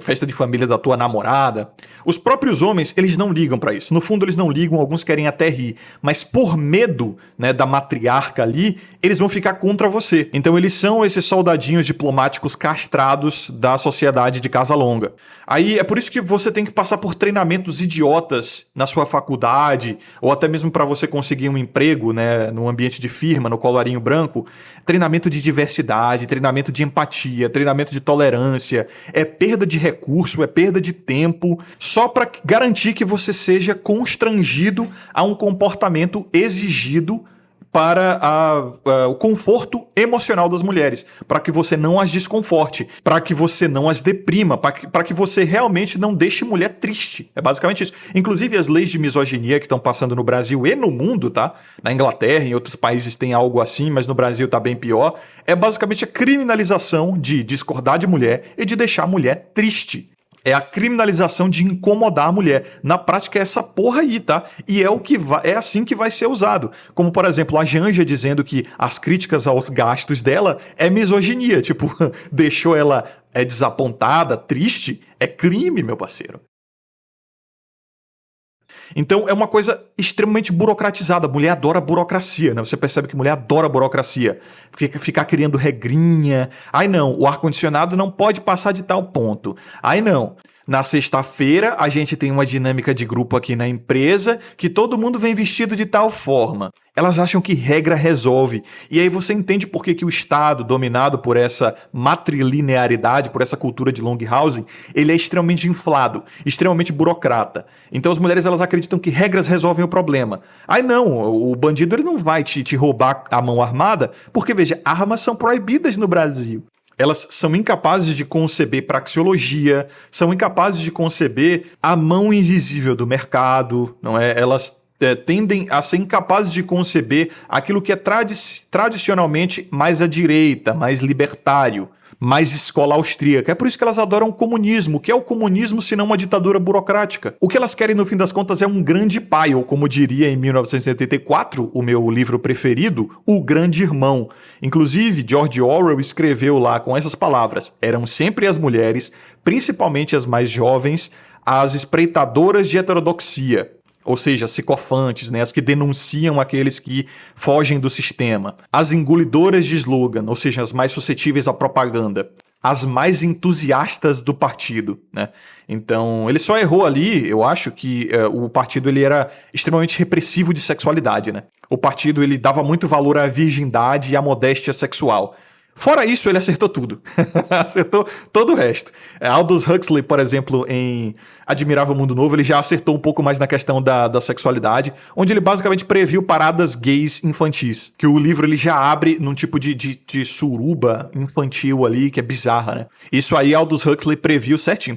festa de família da tua namorada. Os próprios homens, eles não ligam pra isso. No fundo, eles não ligam, alguns querem até rir. Mas por medo, né, da matriarca ali, eles vão ficar contra você. Então eles são esses soldadinhos diplomáticos castrados da sociedade de casa longa. Aí é por isso que você tem que passar por treinamentos idiotas na sua faculdade, ou até mesmo para você conseguir um emprego, né, no ambiente de firma, no colarinho branco. Treinamento de diversidade, treinamento de empatia, treinamento de tolerância. É perda de recurso, é perda de tempo, só para garantir que você seja constrangido a um comportamento exigido para o conforto emocional das mulheres, para que você não as desconforte, para que você não as deprima, para que você realmente não deixe mulher triste. É basicamente isso. Inclusive as leis de misoginia que estão passando no Brasil e no mundo, tá? Na Inglaterra, em outros países tem algo assim, mas no Brasil tá bem pior. É basicamente a criminalização de discordar de mulher e de deixar a mulher triste. É a criminalização de incomodar a mulher. Na prática é essa porra aí, tá? E é assim que vai ser usado. Como, por exemplo, a Janja dizendo que as críticas aos gastos dela é misoginia. Tipo, deixou ela desapontada, triste. É crime, meu parceiro. Então é uma coisa extremamente burocratizada. A mulher adora burocracia, né? Você percebe que a mulher adora burocracia. Ficar criando regrinha. Ai não, o ar-condicionado não pode passar de tal ponto. Ai não. Na sexta-feira, a gente tem uma dinâmica de grupo aqui na empresa que todo mundo vem vestido de tal forma. Elas acham que regra resolve. E aí você entende por que o Estado, dominado por essa matrilinearidade, por essa cultura de Longhausen, ele é extremamente inflado, extremamente burocrata. Então as mulheres elas acreditam que regras resolvem o problema. Aí não, o bandido ele não vai te roubar a mão armada, porque veja, armas são proibidas no Brasil. Elas são incapazes de conceber praxeologia, são incapazes de conceber a mão invisível do mercado, não é? Elas tendem a ser incapazes de conceber aquilo que é tradicionalmente mais à direita, mais libertário, mais escola austríaca. É por isso que elas adoram o comunismo. O que é o comunismo se não uma ditadura burocrática? O que elas querem, no fim das contas, é um grande pai, ou como diria em 1984, o meu livro preferido, O Grande Irmão. Inclusive, George Orwell escreveu lá com essas palavras: eram sempre as mulheres, principalmente as mais jovens, as espreitadoras de heterodoxia. Ou seja, as psicofantes, né? As que denunciam aqueles que fogem do sistema. As engolidoras de slogan, ou seja, as mais suscetíveis à propaganda. As mais entusiastas do partido, né? Então, ele só errou ali, eu acho que o partido ele era extremamente repressivo de sexualidade, né? O partido ele dava muito valor à virgindade e à modéstia sexual. Fora isso, ele acertou tudo. Acertou todo o resto. Aldous Huxley, por exemplo, em Admirável Mundo Novo, ele já acertou um pouco mais na questão da sexualidade, onde ele basicamente previu paradas gays infantis. Que o livro ele já abre num tipo de suruba infantil ali, que é bizarra, né? Isso aí Aldous Huxley previu certinho.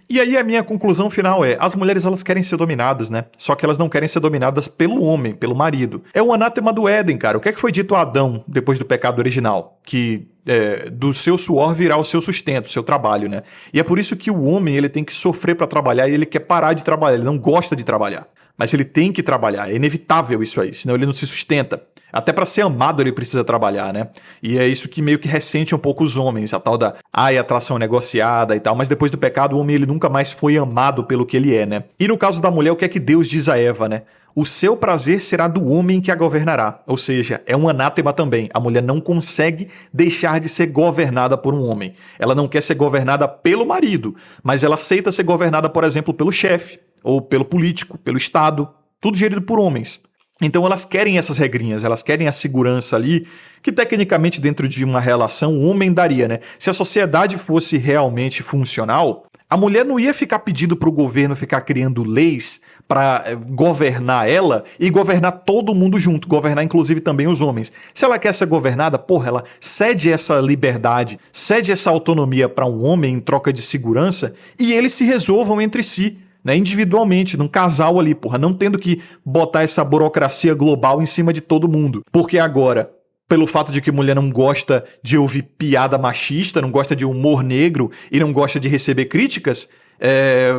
E aí a minha conclusão final é, as mulheres elas querem ser dominadas, né? Só que elas não querem ser dominadas pelo homem, pelo marido. É o anátema do Éden, cara. O que é que foi dito a Adão depois do pecado original? Que do seu suor virá o seu sustento, o seu trabalho, né? E é por isso que o homem ele tem que sofrer para trabalhar e ele quer parar de trabalhar, ele não gosta de trabalhar. Mas ele tem que trabalhar, é inevitável isso aí, senão ele não se sustenta. Até para ser amado ele precisa trabalhar, né? E é isso que meio que ressente um pouco os homens, a tal da atração negociada e tal, mas depois do pecado o homem ele nunca mais foi amado pelo que ele é, né? E no caso da mulher, o que é que Deus diz a Eva, né? O seu prazer será do homem que a governará. Ou seja, é um anátema também. A mulher não consegue deixar de ser governada por um homem. Ela não quer ser governada pelo marido, mas ela aceita ser governada, por exemplo, pelo chefe, ou pelo político, pelo Estado, tudo gerido por homens. Então elas querem essas regrinhas, elas querem a segurança ali, que tecnicamente dentro de uma relação o homem daria, né? Se a sociedade fosse realmente funcional, a mulher não ia ficar pedindo para o governo ficar criando leis para governar ela e governar todo mundo junto, governar inclusive também os homens. Se ela quer ser governada, porra, ela cede essa liberdade, cede essa autonomia para um homem em troca de segurança e eles se resolvam entre si, né, individualmente, num casal ali, porra, não tendo que botar essa burocracia global em cima de todo mundo. Porque agora, pelo fato de que mulher não gosta de ouvir piada machista, não gosta de humor negro e não gosta de receber críticas,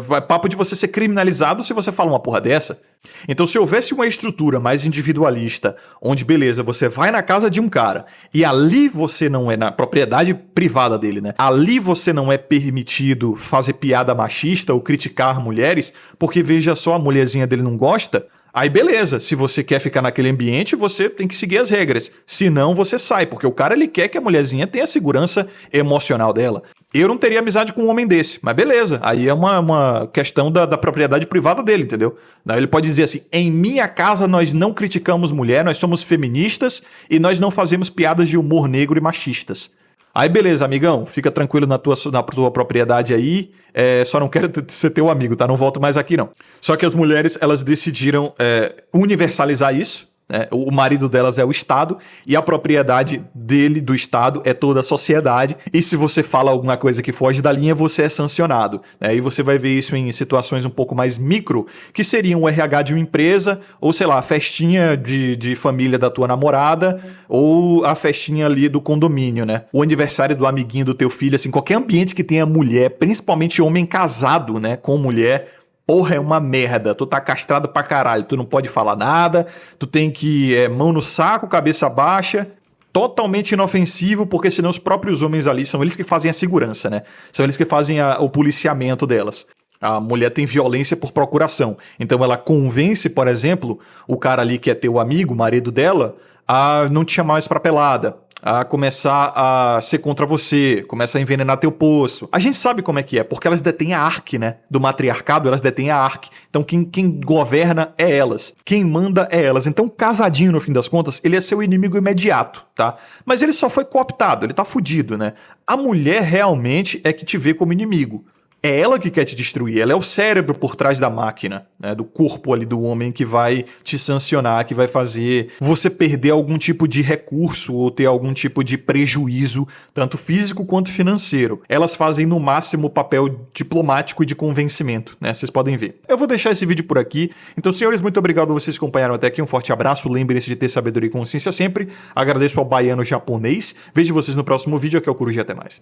vai papo de você ser criminalizado se você fala uma porra dessa. Então, se houvesse uma estrutura mais individualista, onde, beleza, você vai na casa de um cara e ali você não é na propriedade privada dele, né? Ali você não é permitido fazer piada machista ou criticar mulheres, porque veja só, a mulherzinha dele não gosta. Aí beleza, se você quer ficar naquele ambiente, você tem que seguir as regras. Senão você sai, porque o cara ele quer que a mulherzinha tenha a segurança emocional dela. Eu não teria amizade com um homem desse, mas beleza. Aí é uma questão da propriedade privada dele, entendeu? Ele pode dizer assim, em minha casa nós não criticamos mulher, nós somos feministas e nós não fazemos piadas de humor negro e machistas. Aí beleza, amigão, fica tranquilo na tua propriedade aí, só não quero ser teu amigo, tá? Não volto mais aqui não. Só que as mulheres, elas decidiram universalizar isso, né? O marido delas é o Estado e a propriedade dele, do Estado, é toda a sociedade. E se você fala alguma coisa que foge da linha, você é sancionado, né? E você vai ver isso em situações um pouco mais micro, que seriam o RH de uma empresa, ou sei lá, a festinha de família da tua namorada, ou a festinha ali do condomínio, né? O aniversário do amiguinho do teu filho, assim, qualquer ambiente que tenha mulher, principalmente homem casado, né, com mulher. Porra, é uma merda, tu tá castrado pra caralho, tu não pode falar nada, tu tem que mão no saco, cabeça baixa, totalmente inofensivo, porque senão os próprios homens ali são eles que fazem a segurança, né? São eles que fazem o policiamento delas. A mulher tem violência por procuração, então ela convence, por exemplo, o cara ali que é teu amigo, o marido dela, a não te chamar mais pra pelada, a começar a ser contra você, começa a envenenar teu poço. A gente sabe como é que é, porque elas detêm a arque, né? Do matriarcado, elas detêm a arque. Então quem governa é elas. Quem manda é elas. Então casadinho, no fim das contas, ele é seu inimigo imediato, tá? Mas ele só foi cooptado, ele tá fudido, né? A mulher realmente é que te vê como inimigo. É ela que quer te destruir, ela é o cérebro por trás da máquina, né, do corpo ali do homem que vai te sancionar, que vai fazer você perder algum tipo de recurso ou ter algum tipo de prejuízo, tanto físico quanto financeiro. Elas fazem no máximo o papel diplomático e de convencimento, né, vocês podem ver. Eu vou deixar esse vídeo por aqui, então senhores, muito obrigado a vocês que acompanharam até aqui, um forte abraço, lembrem-se de ter sabedoria e consciência sempre, agradeço ao baiano japonês, vejo vocês no próximo vídeo, aqui é o Coruja, até mais.